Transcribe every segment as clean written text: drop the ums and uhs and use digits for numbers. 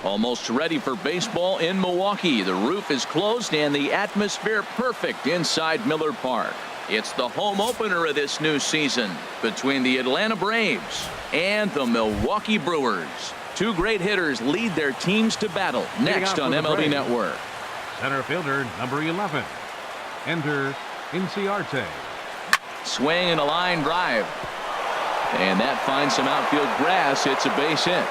Almost ready for baseball in Milwaukee. The roof is closed and the atmosphere perfect inside Miller Park. It's the home opener of this new season between the Atlanta Braves and the Milwaukee Brewers. Two great hitters lead their teams to battle next on MLB Network. Center fielder number 11. Enter Inciarte. Swing and a line drive. And that finds some outfield grass. It's a base hit.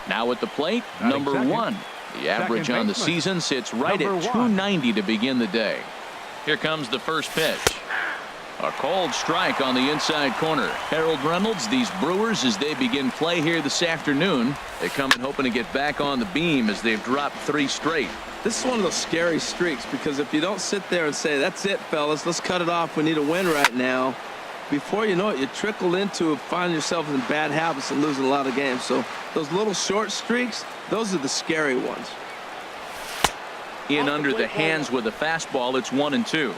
Now at the plate, number 1. The average on the season sits right at 290 to begin the day. Here comes the first pitch. A cold strike on the inside corner. Harold Reynolds, these Brewers, as they begin play here this afternoon, they come in hoping to get back on the beam as they've dropped 3 straight. This is one of those scary streaks, because if you don't sit there and say, that's it, fellas, let's cut it off, we need a win right now, before you know it, you trickle into finding yourself in bad habits and losing a lot of games. So those little short streaks, those are the scary ones. In under the hands with a fastball, it's 1-2.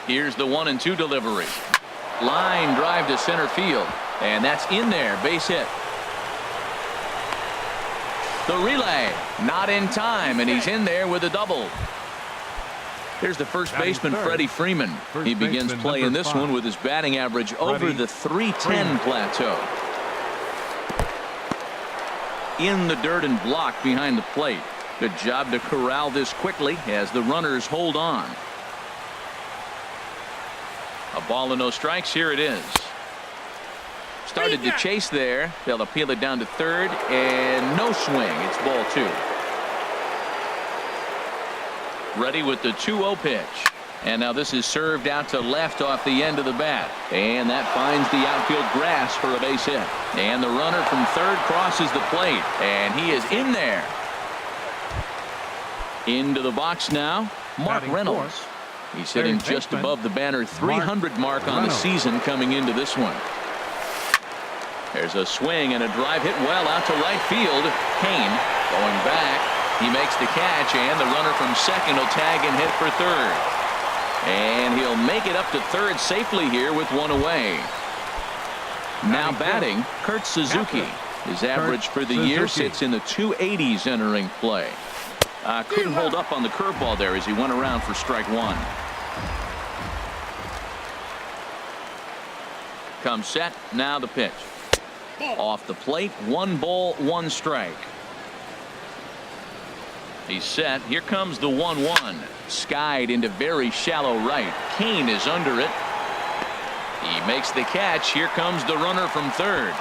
Here's the 1-2 delivery. Line drive to center field, and that's in there, base hit. The relay not in time, and he's in there with a double. Here's the first baseman, Freddie Freeman. He begins play in this one with his batting average over the 310 plateau. In the dirt and blocked behind the plate. Good job to corral this quickly as the runners hold on. A ball and no strikes. Here it is. Started to chase there. They'll appeal it down to third, and no swing. It's ball 2. Ready with the 2-0 pitch. And now this is served out to left off the end of the bat. And that finds the outfield grass for a base hit. And the runner from third crosses the plate. And he is in there. Into the box now, Mark Reynolds. He's hitting just above the banner 300 mark on the season coming into this one. There's a swing and a drive hit well out to right field. Kane going back. He makes the catch, and the runner from second will tag and hit for third. And he'll make it up to third safely here with 1 away. Now batting, Kurt Suzuki. His average for the year sits in the 280s entering play. Couldn't hold up on the curveball there as he went around for strike 1. Comes set. Now the pitch. Off the plate. 1 ball, 1 strike. He's set. Here comes the 1-1. Skied into very shallow right. Kane is under it. He makes the catch. Here comes the runner from third.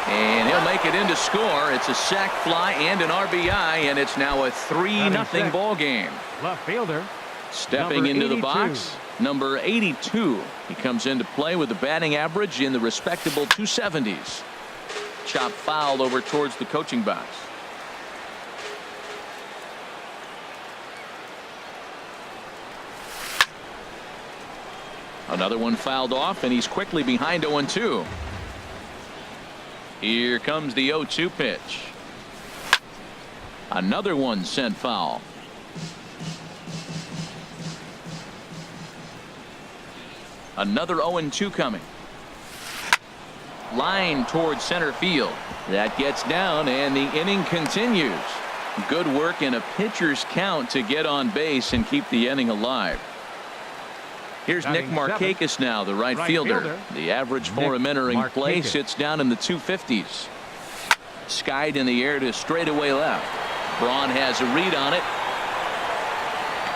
And he'll make it in to score. It's a sac fly and an RBI, and it's now a 3-0 ball game. Left fielder. Stepping into the box, number 82. He comes into play with a batting average in the respectable 270s. Chop foul over towards the coaching box. Another one fouled off, and he's quickly behind 0-2. Here comes the 0-2 pitch. Another one sent foul. Another 0-2 coming. Line towards center field. That gets down, and the inning continues. Good work in a pitcher's count to get on base and keep the inning alive. Here's Nick Markakis now, the right fielder. The average for him entering play sits down in the 250s. Skied in the air to straightaway left. Braun has a read on it.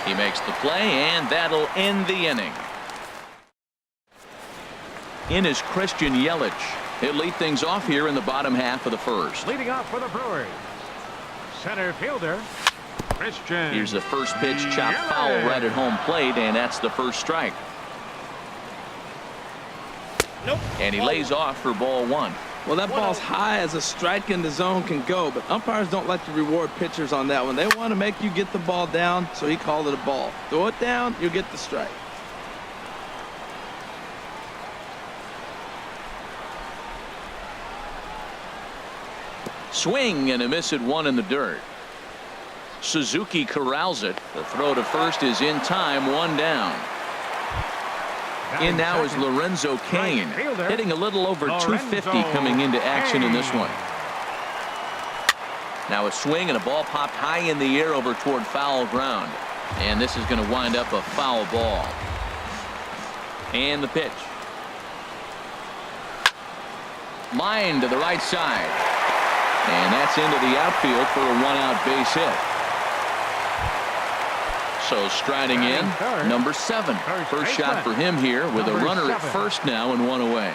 He makes the play, and that'll end the inning. In is Christian Yelich. He'll lead things off here in the bottom half of the first. Leading off for the Brewers, center fielder Christian. Here's the first pitch, chopped foul right at home plate, and that's the first strike. Nope. And he lays off for ball 1. Well, that ball's high as a strike in the zone can go, but umpires don't like to reward pitchers on that one. They want to make you get the ball down, so he called it a ball. Throw it down, you'll get the strike. Swing and a miss at 1 in the dirt. Suzuki corrals it. The throw to first is in time, 1 down. In now is Lorenzo Cain, hitting a little over 250 coming into action in this one. Now a swing and a ball popped high in the air over toward foul ground. And this is going to wind up a foul ball. And the pitch. Line to the right side. And that's into the outfield for a one-out base hit. So striding in, number 7. First shot for him here with a runner at first now and one away.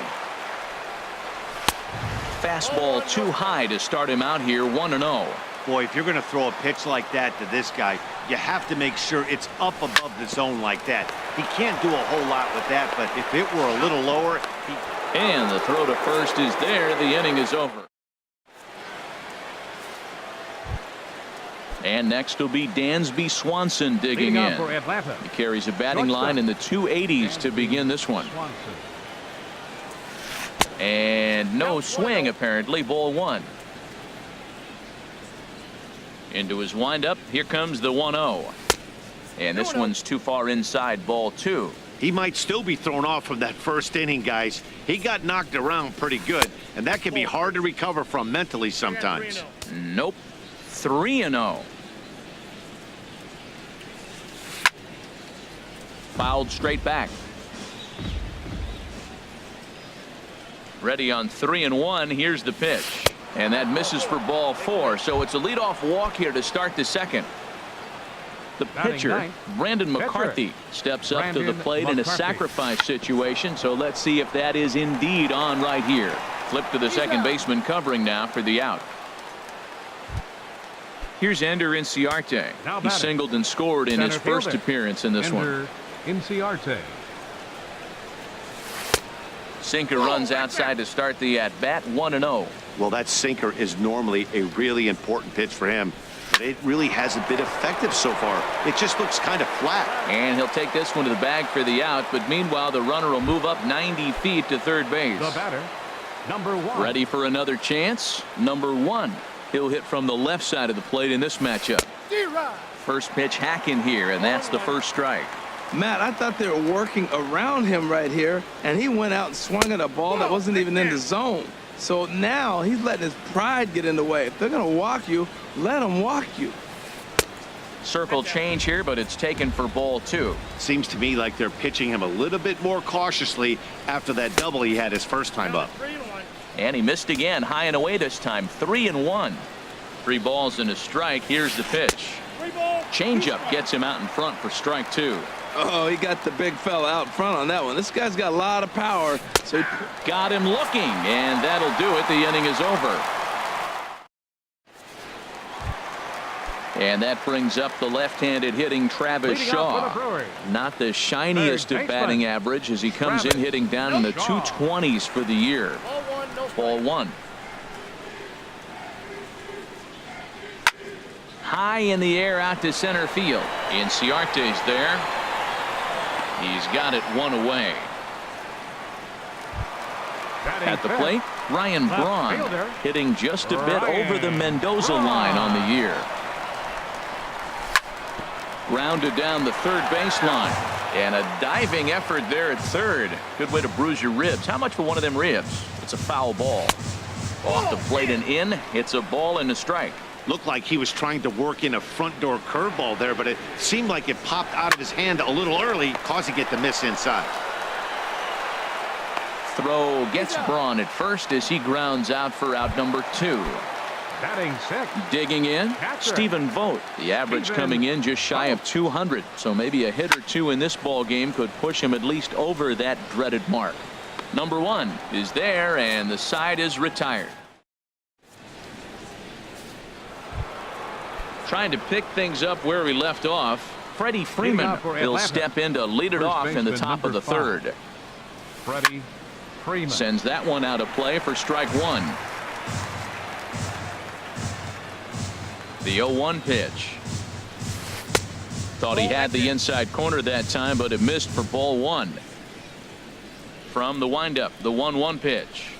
Fastball too high to start him out here, 1-0. Boy, if you're going to throw a pitch like that to this guy, you have to make sure it's up above the zone like that. He can't do a whole lot with that, but if it were a little lower, And the throw to first is there. The inning is over. And next will be Dansby Swanson digging in. He carries a batting line in the 280s to begin this one. And no swing apparently, ball 1. Into his windup, here comes the 1-0. And this one's too far inside, ball 2. he might still be thrown off from that first inning, guys. He got knocked around pretty good, and that can be hard to recover from mentally sometimes. Nope. 3-0. Fouled straight back. Ready on 3-1. Here's the pitch. And that misses for ball 4. So it's a leadoff walk here to start the second. The pitcher, Brandon McCarthy, steps up to the plate in a sacrifice situation. So let's see if that is indeed on right here. Flip to the second baseman covering now for the out. Here's Ender Inciarte. He singled and scored in his first appearance in this one. Inciarte. Sinker runs outside to start the at-bat. 1-0. Well, that sinker is normally a really important pitch for him, but it really hasn't been effective so far. It just looks kind of flat. And he'll take this one to the bag for the out, but meanwhile the runner will move up 90 feet to third base. The batter, number 1. Ready for another chance? Number 1. He'll hit from the left side of the plate in this matchup. First pitch hacking here, and that's the first strike. Matt, I thought they were working around him right here, and he went out and swung at a ball that wasn't even in the zone. So now he's letting his pride get in the way. If they're going to walk you, let them walk you. Circle change here, but it's taken for ball 2. Seems to me like they're pitching him a little bit more cautiously after that double he had his first time up. And he missed again, high and away this time. 3-1. 3 balls and a strike. Here's the pitch. Changeup gets him out in front for strike 2. Oh, he got the big fella out front on that one. This guy's got a lot of power. So he got him looking, and that'll do it. The inning is over. And that brings up the left-handed hitting Travis Shaw. Not the shiniest of batting average as he comes in hitting down in the 220s for the year. Ball 1. High in the air out to center field. Inciarte's there. He's got it 1 away. At the plate, Ryan Braun hitting just a bit over the Mendoza line on the year. Grounded down the third baseline. And a diving effort there at third. Good way to bruise your ribs. How much for one of them ribs? It's a foul ball. Off the plate and in. It's a ball and a strike. Looked like he was trying to work in a front door curveball there, but it seemed like it popped out of his hand a little early, causing it to miss inside. Throw gets Braun at first as he grounds out for out number 2. Batting sixth. Digging in, Stephen Vogt. The average coming in just shy of 200. So maybe a hit or two in this ball game could push him at least over that dreaded mark. Number 1 is there, and the side is retired. Trying to pick things up where we left off. Freddie Freeman will step in to lead it off in the top of the third. Freddie Freeman sends that one out of play for strike 1. The 0-1 pitch. Thought he had the inside corner that time, but it missed for ball 1. From the windup, the 1-1 pitch.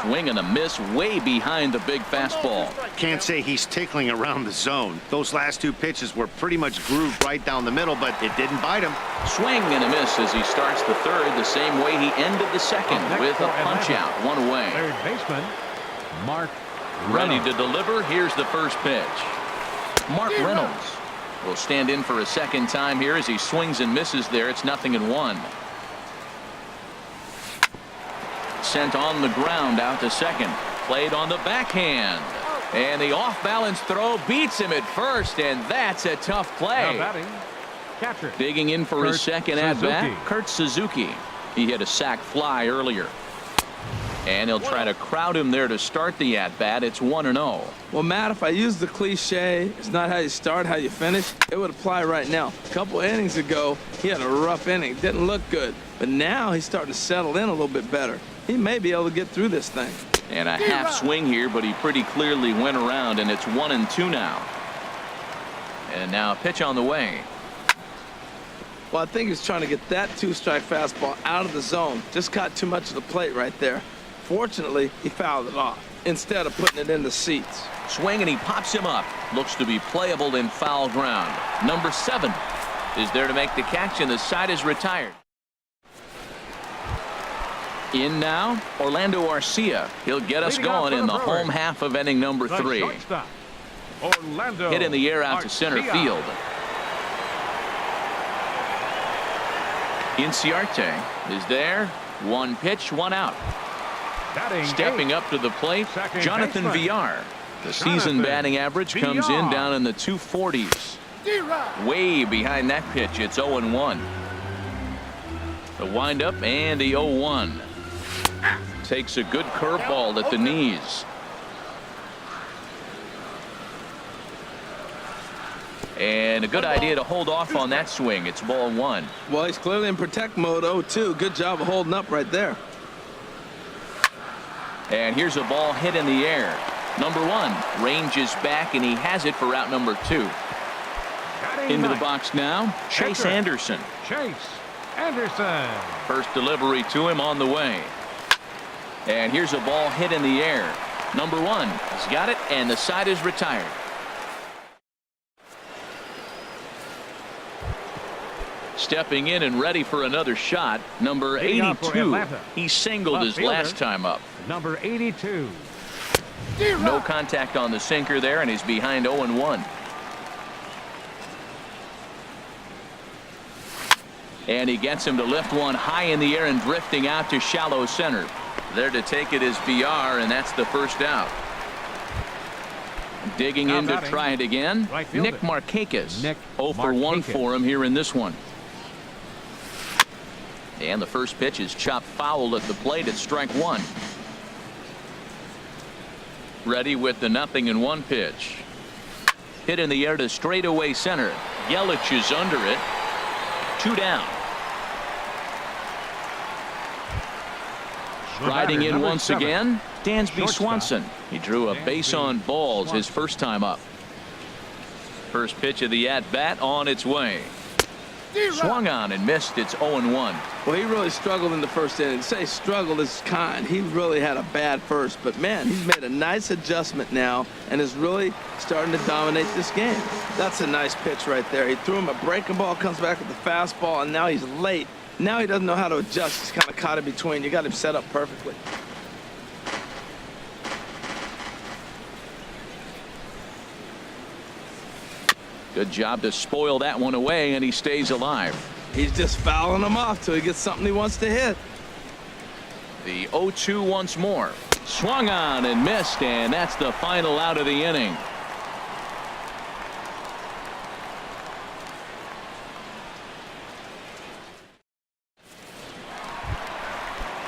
Swing and a miss way behind the big fastball. Can't say he's tickling around the zone. Those last two pitches were pretty much grooved right down the middle, but it didn't bite him. Swing and a miss as he starts the third the same way he ended the second with a punch out, one away. Third baseman, Mark Ready to deliver. Here's the first pitch. Mark Reynolds will stand in for a second time here as he swings and misses there. It's 0-1. Sent on the ground out to second. Played on the backhand. And the off-balance throw beats him at first, and that's a tough play. Now batting, catcher. Digging in for his second at-bat, Kurt Suzuki. He hit a sac fly earlier. And he'll try to crowd him there to start the at-bat. It's 1-0. Well, Matt, if I use the cliche, it's not how you start, how you finish, it would apply right now. A couple innings ago, he had a rough inning. Didn't look good. But now he's starting to settle in a little bit better. He may be able to get through this thing. And a half swing here, but he pretty clearly went around, and it's 1-2 now. And now a pitch on the way. Well, I think he's trying to get that two-strike fastball out of the zone. Just caught too much of the plate right there. Fortunately, he fouled it off instead of putting it in the seats. Swing, and he pops him up. Looks to be playable in foul ground. Number 7 is there to make the catch, and the side is retired. In now, Orlando Arcia. He'll get us going in the home half of inning number 3. Orlando Hit in the air out to center field. Inciarte is there. One pitch, one out. Stepping up to the plate, Jonathan Villar. The season batting average comes in down in the 240s. Way behind that pitch, it's 0-1. The windup and the 0-1. Takes a good curveball at the knees. And a good idea to hold off on that swing. It's ball 1. Well, he's clearly in protect mode 0-2. Good job of holding up right there. And here's a ball hit in the air. Number 1 ranges back, and he has it for out number 2. Into the box now, Chase Anderson. First delivery to him on the way. And here's a ball hit in the air. Number 1 has got it, and the side is retired. Stepping in and ready for another shot, number 82. He singled his last time up. Number 82. No contact on the sinker there, and he's behind 0-1. And he gets him to lift one high in the air and drifting out to shallow center. There to take it is VR, and that's the first out. Digging in to try it again, Nick Markakis. 0 for 1 for him here in this one. And the first pitch is chopped foul at the plate at strike 1. Ready with the 0-1 pitch. Hit in the air to straightaway center. Yelich is under it. 2 down. Riding in once again, Dansby Swanson. He drew a base on balls his first time up. First pitch of the at-bat on its way. Swung on and missed. It's 0-1. Well, he really struggled in the first inning. Say struggled is kind. He really had a bad first, but man, he's made a nice adjustment now and is really starting to dominate this game. That's a nice pitch right there. He threw him a breaking ball, comes back with the fastball, and now he's late. Now he doesn't know how to adjust. He's kind of caught in between. You got him set up perfectly. Good job to spoil that one away, and he stays alive. He's just fouling him off till he gets something he wants to hit. The 0-2 once more. Swung on and missed, and that's the final out of the inning.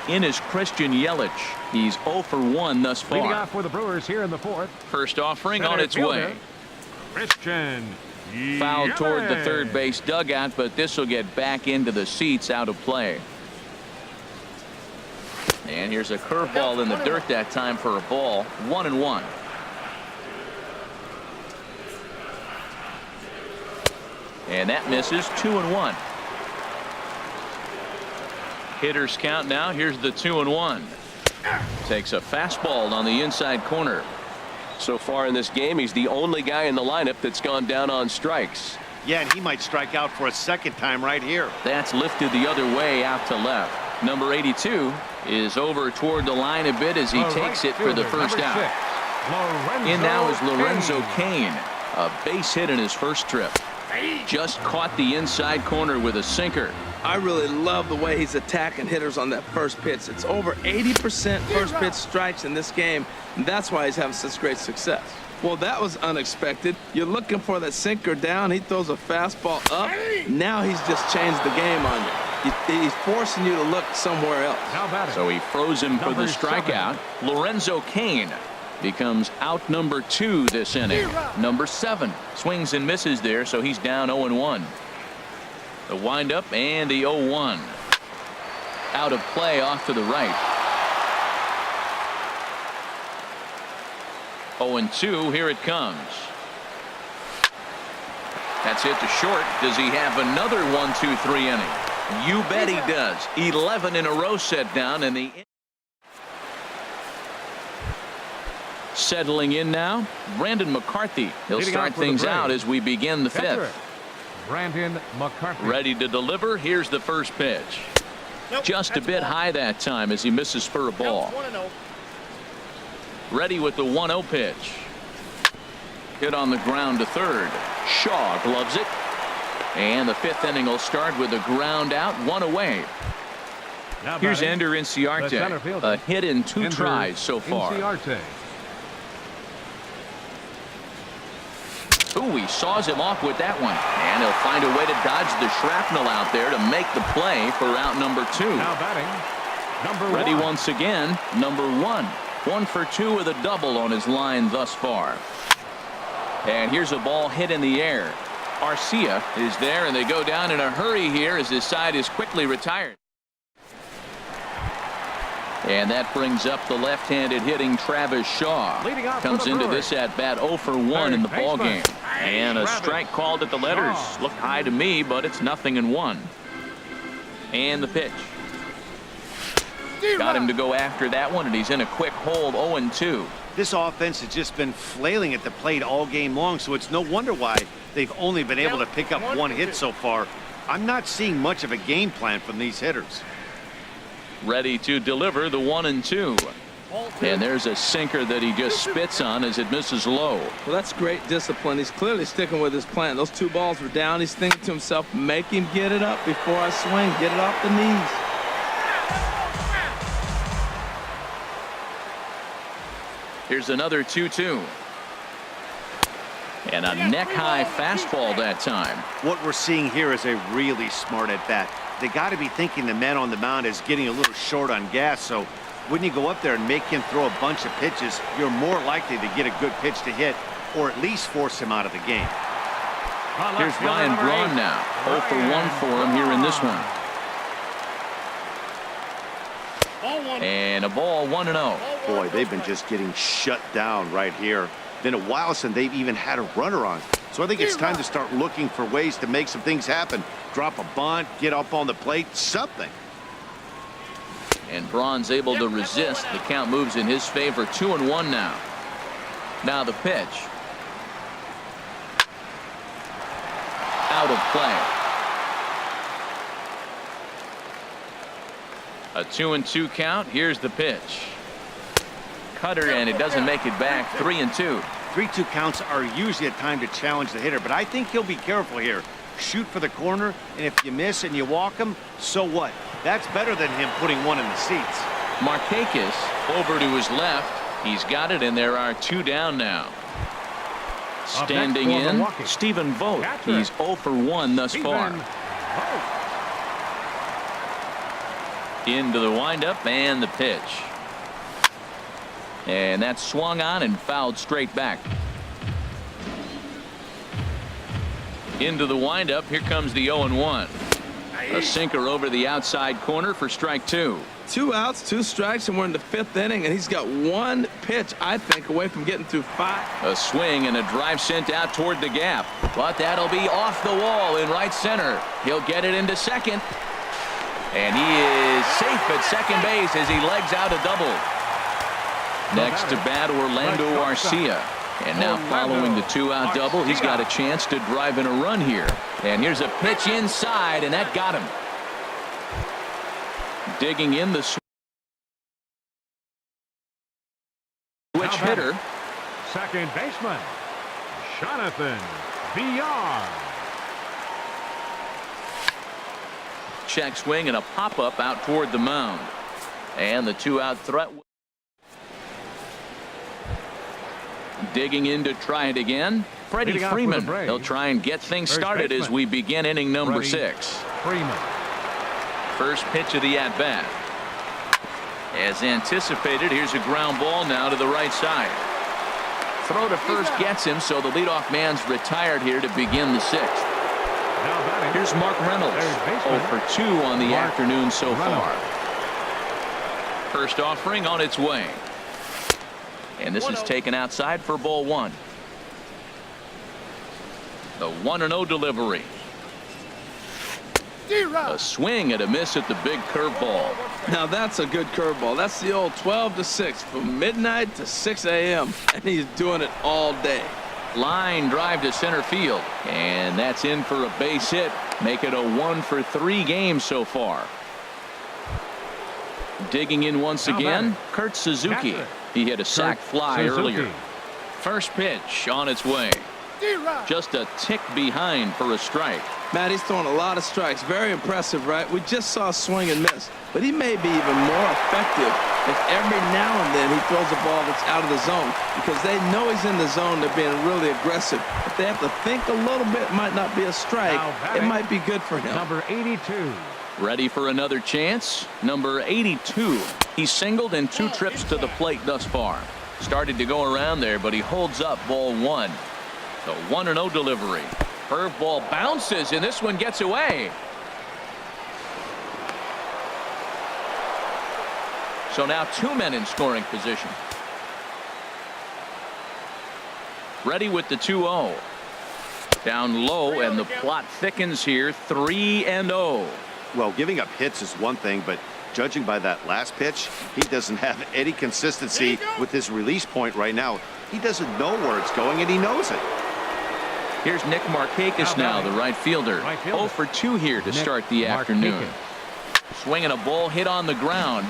In is Christian Yelich. He's 0 for 1 thus far. Leading off for the Brewers here in the 4th. First offering on its way. Christian Fouled toward the Yelich. third base dugout, but this will get back into the seats out of play. And here's a curveball in the dirt that time for a ball. 1-1. And that misses. 2-1. Hitters count now. Here's the 2-1. Takes a fastball on the inside corner. So far in this game, he's the only guy in the lineup that's gone down on strikes. Yeah, and he might strike out for a second time right here. That's lifted the other way out to left. Number 82 is over toward the line a bit as he takes it for the first out. In now is Lorenzo Cain. A base hit in his first trip. Just caught the inside corner with a sinker. I really love the way he's attacking hitters on that first pitch. It's over 80% first pitch strikes in this game, and that's why he's having such great success. Well, that was unexpected. You're looking for that sinker down. He throws a fastball up. Now he's just changed the game on you. He's forcing you to look somewhere else. So he froze him for the strikeout. Lorenzo Cain becomes out number 2 this inning. Number 7 swings and misses there, so he's down 0-1. The windup and the 0-1. Out of play off to the right. 0-2. Here it comes. That's hit to short. Does he have another 1-2-3 inning? You bet he does. 11 in a row set down, and the settling in now, Brandon McCarthy. He'll start things out as we begin the 5th. Brandon McCarthy. Ready to deliver. Here's the first pitch. Just a bit high that time as he misses for a ball. Ready with the 1-0 pitch. Hit on the ground to third. Shaw gloves it. And the 5th inning will start with a ground out, 1 away. Here's Ender Inciarte. A hit in 2 tries so far. Ooh, he saws him off with that one. And he'll find a way to dodge the shrapnel out there to make the play for out number 2. Now batting, Ready once again, number 1. 1 for 2 with a double on his line thus far. And here's a ball hit in the air. Arcia is there, and they go down in a hurry here as his side is quickly retired. And that brings up the left-handed hitting Travis Shaw. Comes into this at bat 0 for 1 in the ball game. And a strike called at the letters. Looked high to me, but it's 0-1. And the pitch. Got him to go after that one, and he's in a quick hold. 0-2. This offense has just been flailing at the plate all game long, so it's no wonder why they've only been able to pick up 1 hit so far. I'm not seeing much of a game plan from these hitters. Ready to deliver the 1-2. And there's a sinker that he just spits on as it misses low. Well, that's great discipline. He's clearly sticking with his plan. Those 2 balls were down. He's thinking to himself, make him get it up before I swing. Get it off the knees. Here's another 2-2. And a neck-high fastball that time. What we're seeing here is a really smart at-bat. They got to be thinking the man on the mound is getting a little short on gas, so when you go up there and make him throw a bunch of pitches, you're more likely to get a good pitch to hit or at least force him out of the game. Here's Ryan Braun now. 0 for 1 for him here in this one. And a ball 1-0. Boy, they've been just getting shut down right here. Been a while since they've even had a runner on. So I think it's time to start looking for ways to make some things happen. Drop a bunt, get up on the plate, something. And Braun's able to resist. The count moves in his favor. 2-1 now. Now the pitch. Out of play. A 2-2 count. Here's the pitch. Cutter, and it doesn't make it back. 3-2. 3-2 counts are usually a time to challenge the hitter, but I think he'll be careful here. Shoot for the corner, and if you miss and you walk him, so what? That's better than him putting one in the seats. Markakis over to his left. He's got it, and there are 2 down now. Standing in, Stephen Vogt. He's 0 for 1 thus far. Into the windup and the pitch. And that's swung on and fouled straight back. Into the windup. Here comes the 0-1. A sinker over the outside corner for strike 2. 2 outs, 2 strikes, and we're in the 5th inning, and he's got 1 pitch, I think, away from getting through 5. A swing and a drive sent out toward the gap. But that'll be off the wall in right center. He'll get it into second. And he is safe at second base as he legs out a double. Next to bat, Orlando Arcia. And now following the 2-out double, he's got a chance to drive in a run here. And here's a pitch inside, and that got him. Digging in the switch hitter. Second baseman, Jonathan Villar. Check swing and a pop-up out toward the mound. And the 2-out threat. Digging in to try it again. Freddie Freeman. He'll try and get things started as we begin inning number 6. Freeman. First pitch of the at-bat. As anticipated, here's a ground ball now to the right side. Throw to first gets him, so the leadoff man's retired here to begin the 6th. Here's Mark Reynolds. 0 for 2 on the afternoon so far. First offering on its way. And this is taken outside for ball 1. The 1-0 delivery. A swing and a miss at the big curveball. Now that's a good curveball. That's the old 12 to 6 from midnight to 6 a.m. and he's doing it all day. Line drive to center field, and that's in for a base hit. Make it a 1 for 3 games so far. Digging in once again, Kurt Suzuki. He hit a sac fly earlier. First pitch on its way. Just a tick behind for a strike. Matt, he's throwing a lot of strikes. Very impressive, right? We just saw a swing and miss, but he may be even more effective if every now and then he throws a ball that's out of the zone, because they know he's in the zone. They're being really aggressive. If they have to think a little bit, it might not be a strike. It might be good for him. Number 82. Ready for another chance. Number 82. He's singled in 2 trips to the plate thus far. Started to go around there, but he holds up ball 1. The 1-0 delivery. Curveball bounces, and this one gets away. So now 2 men in scoring position. Ready with the 2-0. Down low, and the plot thickens here. 3-0. Well, giving up hits is one thing, but judging by that last pitch, he doesn't have any consistency with his release point right now. He doesn't know where it's going, and he knows it. Here's Nick Markakis now, the right fielder. 0 for 2 here to start the afternoon. Swinging a ball hit on the ground,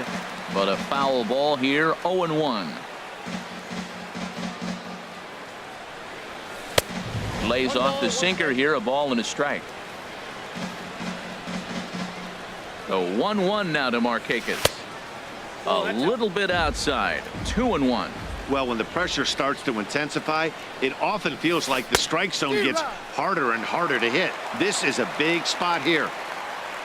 but a foul ball here. 0-1. Lays off the sinker here, a ball and a strike. The 1-1 now to Markakis. A little bit outside. 2-1. Well, when the pressure starts to intensify, it often feels like the strike zone gets harder and harder to hit. This is a big spot here.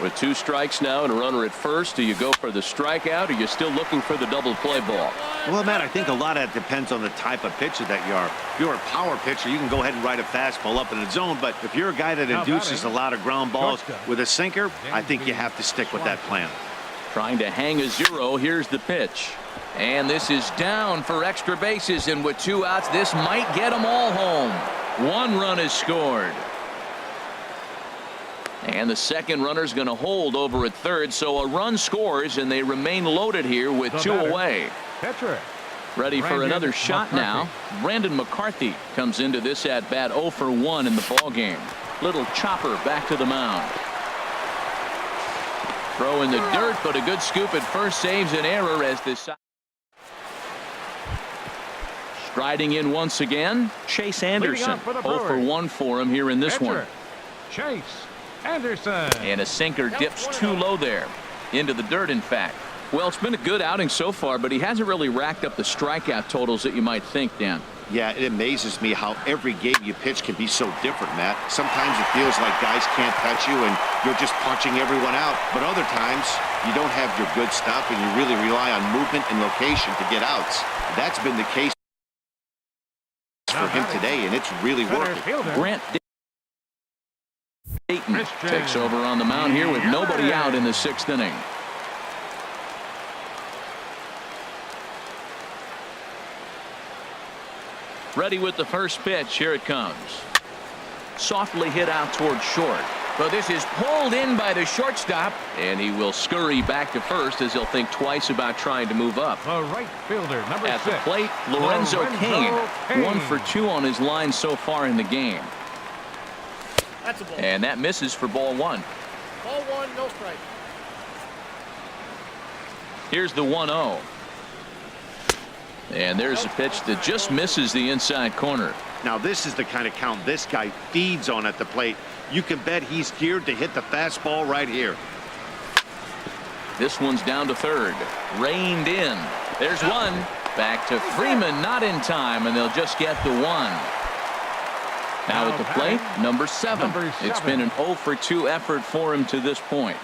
With 2 strikes now and a runner at first, do you go for the strikeout, or are you still looking for the double play ball? Well, Matt, I think a lot of that depends on the type of pitcher that you are. If you're a power pitcher, you can go ahead and ride a fastball up in the zone. But if you're a guy that induces a lot of ground balls with a sinker, I think you have to stick with that plan. Trying to hang a 0. Here's the pitch. And this is down for extra bases, and with 2 outs, this might get them all home. 1 run is scored. And the second runner's going to hold over at third, so a run scores, and they remain loaded here with 2 away. Ready for another shot now. Brandon McCarthy comes into this at-bat 0 for 1 in the ballgame. Little chopper back to the mound. Throw in the dirt, but a good scoop at first saves an error as this. Striding in once again, Chase Anderson. 0 for 1 for him here in this one. Chase Anderson. And a sinker dips too low there. Into the dirt, in fact. Well, it's been a good outing so far, but he hasn't really racked up the strikeout totals that you might think, Dan. Yeah, it amazes me how every game you pitch can be so different, Matt. Sometimes it feels like guys can't touch you and you're just punching everyone out. But other times, you don't have your good stuff and you really rely on movement and location to get outs. That's been the case for him today, and it's really working. Grant Dayton takes over on the mound here with nobody out in the 6th inning. Ready with the first pitch. Here it comes. Softly hit out toward short. But this is pulled in by the shortstop, and he will scurry back to first as he'll think twice about trying to move up. The right fielder, number 6. At the plate, Lorenzo Cain. 1 for 2 on his line so far in the game. That's a ball. And that misses for ball 1. Ball 1, no strike. Here's the 1-0. And there's a pitch that just misses the inside corner. Now this is the kind of count this guy feeds on at the plate. You can bet he's geared to hit the fastball right here. This one's down to third. Reined in. There's one. Back to Freeman, not in time, and they'll just get the 1. Now at the plate, number 7. It's been an 0 for 2 effort for him to this point.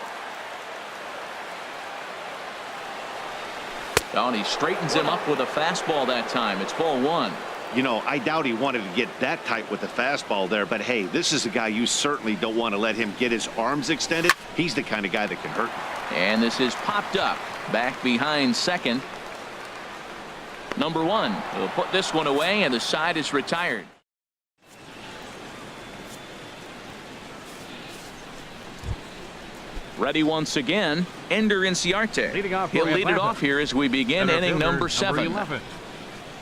Oh, and he straightens him up with a fastball that time. It's ball 1. You know, I doubt he wanted to get that tight with the fastball there, but hey, this is a guy you certainly don't want to let him get his arms extended. He's the kind of guy that can hurt you. And this is popped up back behind second. Number 1 will put this one away, and the side is retired. Ready once again, Ender Inciarte. He'll lead it off here as we begin inning number 7. 11.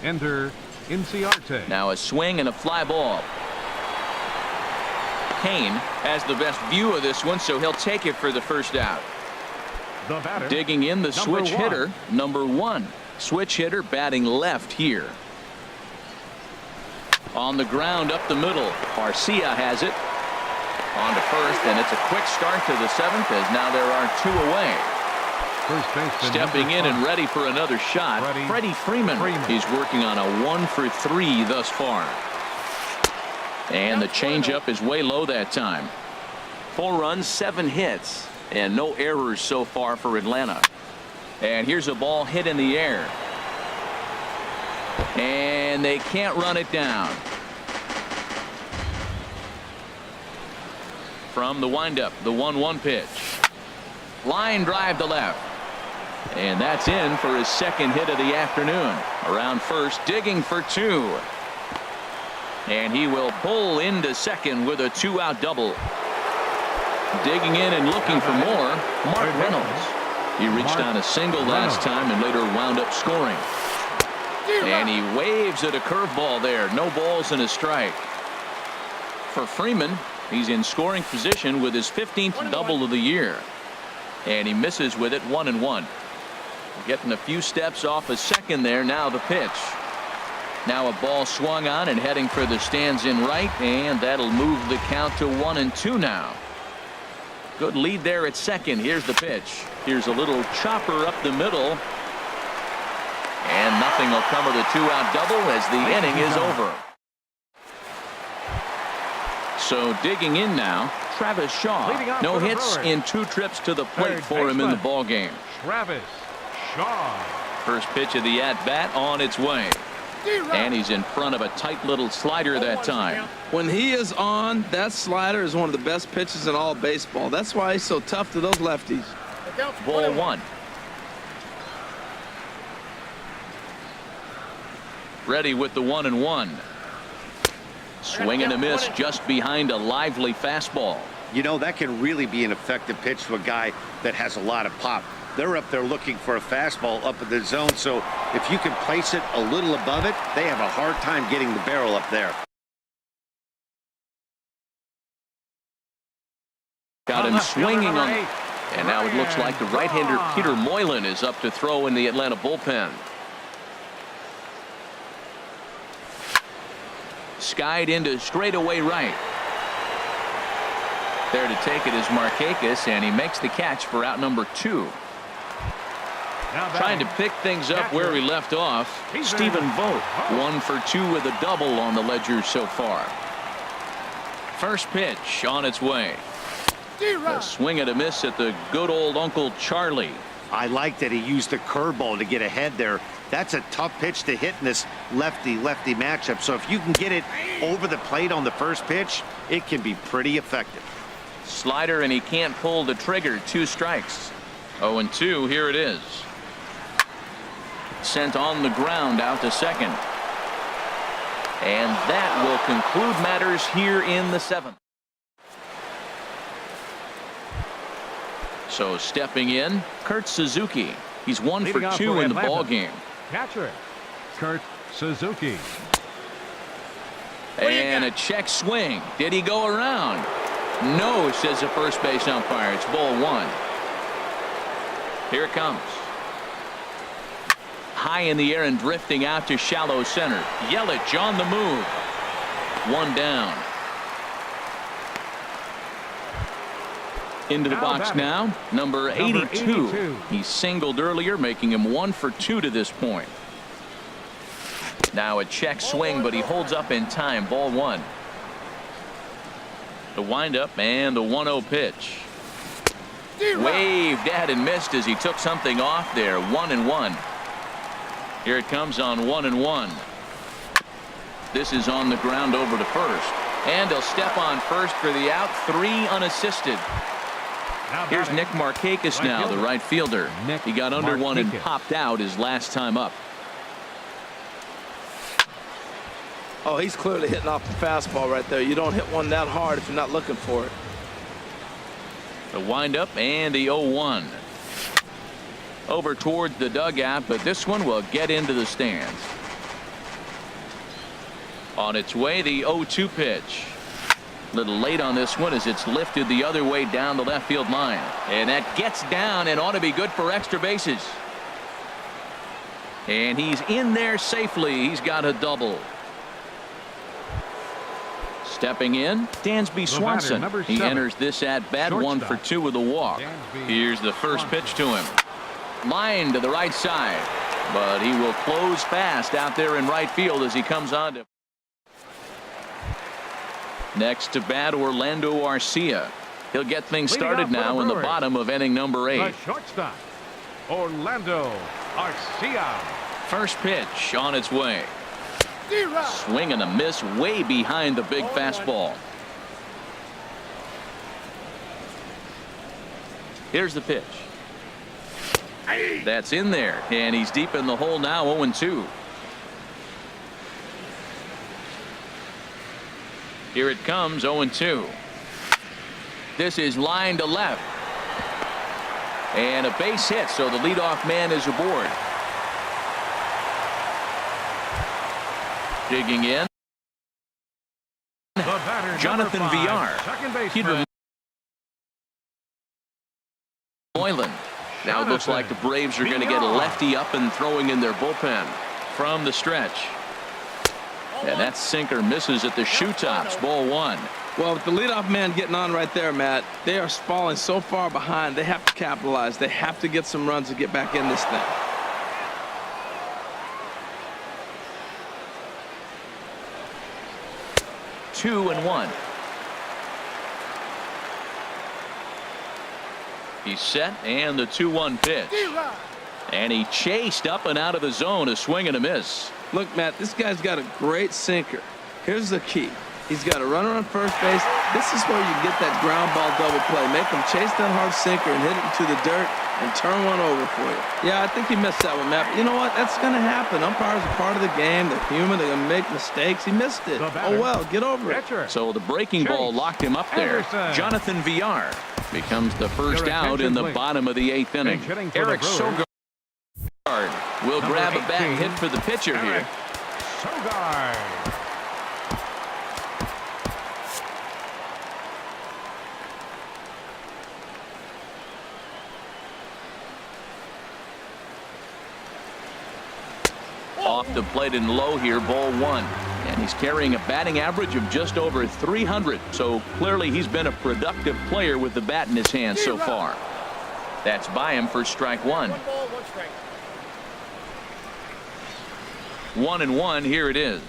Ender Inciarte. Now a swing and a fly ball. Cain has the best view of this one, so he'll take it for the first out. The batter, digging in, the switch hitter, number 1. Switch hitter batting left here. On the ground up the middle. Garcia has it. On to first, and it's a quick start to the 7th as now there are 2 away. First baseman, stepping in and ready for another shot. Freddie Freeman. He's working on a 1 for 3 thus far. And the changeup is way low that time. 4 runs, 7 hits, and no errors so far for Atlanta. And here's a ball hit in the air. And they can't run it down. From the windup, the 1-1 pitch. Line drive to left. And that's in for his second hit of the afternoon. Around first, digging for 2. And he will pull into second with a 2-out double. Digging in and looking for more, Mark Reynolds. He reached on a single last time and later wound up scoring. And he waves at a curveball there. No balls and a strike. For Freeman, he's in scoring position with his 15th double of the year. And he misses with it 1-1. Getting a few steps off a second there. Now the pitch. Now a ball swung on and heading for the stands in right, and that'll move the count to 1-2 now. Good lead there at second. Here's the pitch. Here's a little chopper up the middle. And nothing will come of the 2-out double as the inning is over. So digging in now, Travis Shaw. No hits in 2 trips to the plate for him in the ball game. Travis Shaw. First pitch of the at-bat on its way. And he's in front of a tight little slider that time. When he is on, that slider is one of the best pitches in all of baseball. That's why he's so tough to those lefties. Ball 1. Ready with the 1-1. Swing and a miss just behind a lively fastball. You know, that can really be an effective pitch to a guy that has a lot of pop. They're up there looking for a fastball up in the zone, so if you can place it a little above it, they have a hard time getting the barrel up there. Got him swinging on, and now it looks like the right-hander Peter Moylan is up to throw in the Atlanta bullpen. Skied into straightaway right. There to take it is Markakis, and he makes the catch for out number 2. Trying to pick things up where we left off, Stephen Vogt. 1 for 2 with a double on the ledger so far. First pitch on its way. A swing and a miss at the good old Uncle Charlie. I like that he used the curveball to get ahead there. That's a tough pitch to hit in this lefty-lefty matchup. So if you can get it over the plate on the first pitch, it can be pretty effective. Slider, and he can't pull the trigger. 2 strikes. 0-2. Here it is. Sent on the ground out to second. And that will conclude matters here in the 7th. So stepping in, Kurt Suzuki. He's 1 for Leading off 2 for in the Atlanta. ball game. Catcher, Kurt Suzuki. And a check swing. Did he go around? No, says the first base umpire. It's ball 1. Here it comes. High in the air and drifting out to shallow center. Yelich on the move. 1 down. Into the box now, number 82. He singled earlier, making him 1 for 2 to this point. Now a check swing, but he holds up in time. Ball 1. The windup and the 1-0 pitch. Waved at and missed as he took something off there. 1-1. Here it comes on 1-1. This is on the ground over to first. And he'll step on first for the out. 3 unassisted. Here's Nick Markakis now, the right fielder. He got under one and popped out his last time up. Oh, he's clearly hitting off the fastball right there. You don't hit one that hard if you're not looking for it. The windup and the 0-1. Over towards the dugout, but this one will get into the stands. On its way, the 0-2 pitch. Little late on this one as it's lifted the other way down the left field line. And that gets down and ought to be good for extra bases. And he's in there safely. He's got a double. Stepping in, Dansby Swanson. He enters this at bat 1 for 2 with a walk. Here's the first pitch to him. Line to the right side, but he will close fast out there in right field as he comes on to. Next to bat, Orlando Arcia. He'll get things started now in the bottom of inning number 8. The shortstop, Orlando Arcia. First pitch on its way. Swing and a miss way behind the big fastball. Here's the pitch. That's in there, and he's deep in the hole now. 0-2. Here it comes. 0-2. This is line to left, and a base hit, so the leadoff man is aboard. Digging in, Jonathan Villar. Moylan. Now it looks like the Braves are going to get a lefty up and throwing in their bullpen from the stretch. And that sinker misses at the shoe tops. Ball 1. Well, with the leadoff man getting on right there, Matt, they are falling so far behind. They have to capitalize. They have to get some runs to get back in this thing. 2-1. He's set, and the 2-1 pitch. And he chased up and out of the zone. A swing and a miss. Look, Matt, this guy's got a great sinker. Here's the key. He's got a runner on first base. This is where you get that ground ball double play. Make him chase that hard sinker and hit it into the dirt and turn one over for you. Yeah, I think he missed that one, Matt. But you know what? That's going to happen. Umpires are part of the game. They're human. They're going to make mistakes. He missed it. Oh, well, get over it. So the breaking ball locked him up there. Jonathan Villar becomes the first out in the bottom of the 8th inning. Eric Sogard will grab a bat and hit for the pitcher here. Sogard. Off the plate and low here, ball 1. And he's carrying a batting average of just over 300. So clearly he's been a productive player with the bat in his hand so far. That's by him for strike 1. 1-1. Here it is.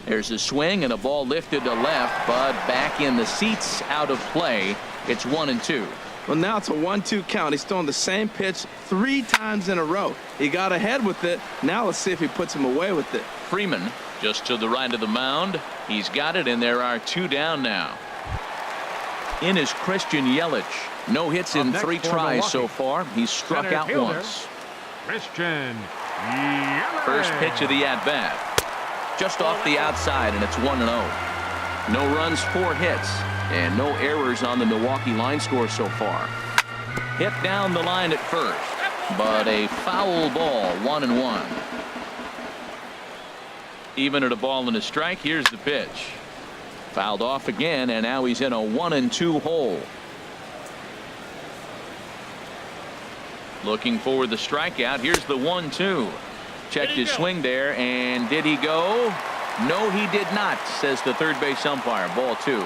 There's a swing and a ball lifted to left, but back in the seats, out of play. It's 1-2. Well, now it's a 1-2 count. He's throwing the same pitch 3 times in a row. He got ahead with it. Now let's see if he puts him away with it. Freeman just to the right of the mound. He's got it, and there are 2 down now. In is Christian Yelich. No hits in 3 tries so far. He's struck out once. Christian Yelich. First pitch of the at-bat. Just off the outside, and it's 1-0. No runs, 4 hits, and no errors on the Milwaukee line score so far. Hit down the line at first, but a foul ball, 1-1. Even at a ball and a strike, here's the pitch. Fouled off again, and now he's in a 1-2 hole. Looking for the strikeout. Here's the 1-2. Checked his swing there, and did he go? No, he did not, says the third base umpire. Ball 2.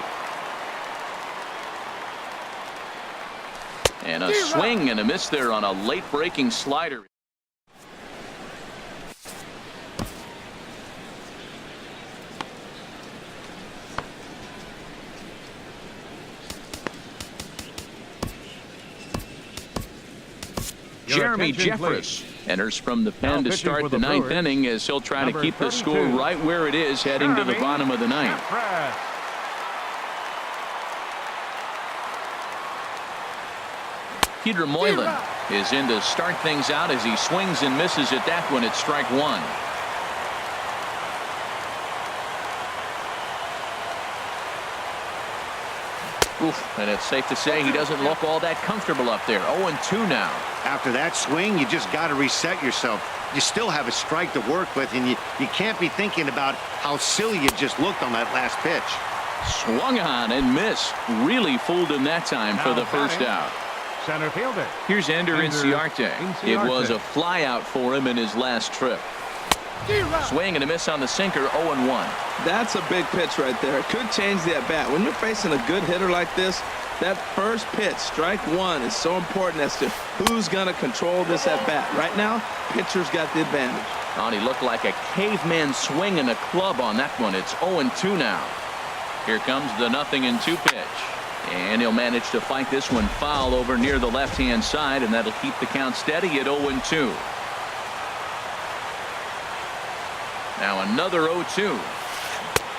And a swing and a miss there on a late breaking slider. Jeremy Jeffress enters from the pen to start the ninth inning as he'll try to keep the score right where it is heading to the bottom of the ninth. Peter Moylan is in to start things out as he swings and misses at that one at strike 1. Oof, and it's safe to say he doesn't look all that comfortable up there. 0-2 now. After that swing, you just got to reset yourself. You still have a strike to work with, and you can't be thinking about how silly you just looked on that last pitch. Swung on and missed. Really fooled him that time for the first out. Center fielder. Here's Ender Inciarte. It was a fly out for him in his last trip. Swing and a miss on the sinker. 0-1. That's a big pitch right there. It could change the at bat. When you're facing a good hitter like this, that first pitch, strike 1, is so important as to who's going to control this at bat. Right now, pitcher's got the advantage. Oh, he looked like a caveman swinging a club on that one. It's 0-2 now. Here comes the 0-2 pitch. And he'll manage to fight this one foul over near the left-hand side, and that'll keep the count steady at 0-2. Now another 0-2.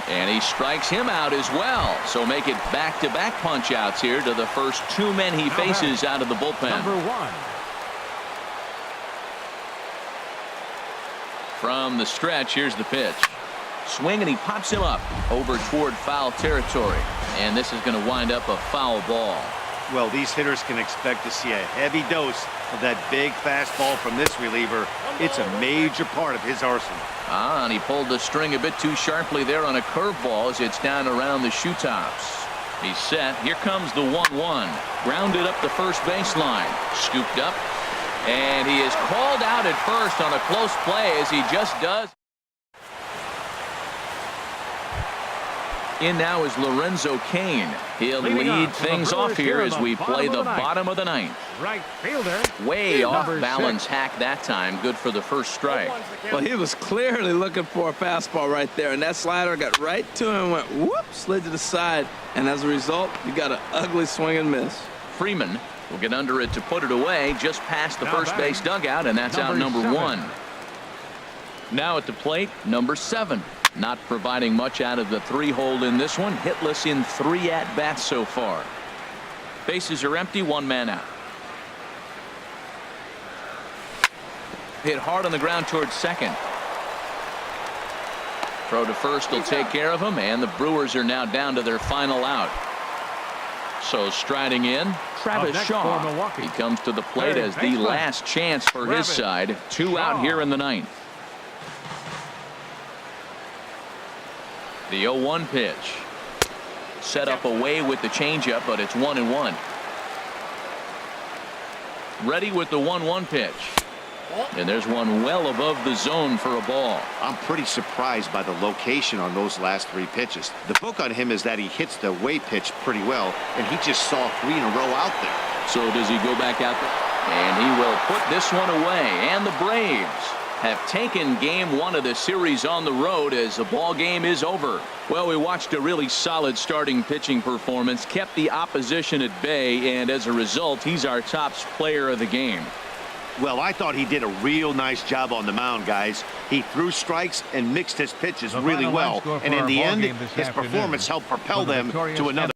And he strikes him out as well. So make it back-to-back punch-outs here to the first 2 men he faces out of the bullpen. Number 1. From the stretch, here's the pitch. Swing, and he pops him up over toward foul territory. And this is going to wind up a foul ball. Well, these hitters can expect to see a heavy dose of that big fastball from this reliever. It's a major part of his arsenal. And he pulled the string a bit too sharply there on a curveball as it's down around the shoe tops. He's set. Here comes the 1-1. Grounded up the first baseline. Scooped up. And he is called out at first on a close play, as he just does. In now is Lorenzo Cain. He'll lead things off here as we play the bottom of the ninth. Right fielder. Way off balance hack that time. Good for the first strike. Well, he was clearly looking for a fastball right there, and that slider got right to him and went whoop, slid to the side, and as a result, you got an ugly swing and miss. Freeman will get under it to put it away just past the first base dugout, and that's out number 1. Now at the plate, number 7. Not providing much out of the 3-hole in this one. Hitless in 3 at-bats so far. Bases are empty, 1 man out. Hit hard on the ground towards second. Throw to first will take care of him, and the Brewers are now down to their final out. So striding in, Travis Shaw. He comes to the plate as the last chance for his side. 2 out here in the ninth. The 0-1 pitch. Set up away with the changeup, but it's 1-1. Ready with the 1-1 pitch. And there's one well above the zone for a ball. I'm pretty surprised by the location on those last 3 pitches. The book on him is that he hits the away pitch pretty well, and he just saw 3 in a row out there. So does he go back out there? And he will put this one away. And the Braves have taken game 1 of the series on the road as the ball game is over. Well, we watched a really solid starting pitching performance, kept the opposition at bay, and as a result, he's our top player of the game. Well, I thought he did a real nice job on the mound, guys. He threw strikes and mixed his pitches really well, and in the end, his performance helped propel them to another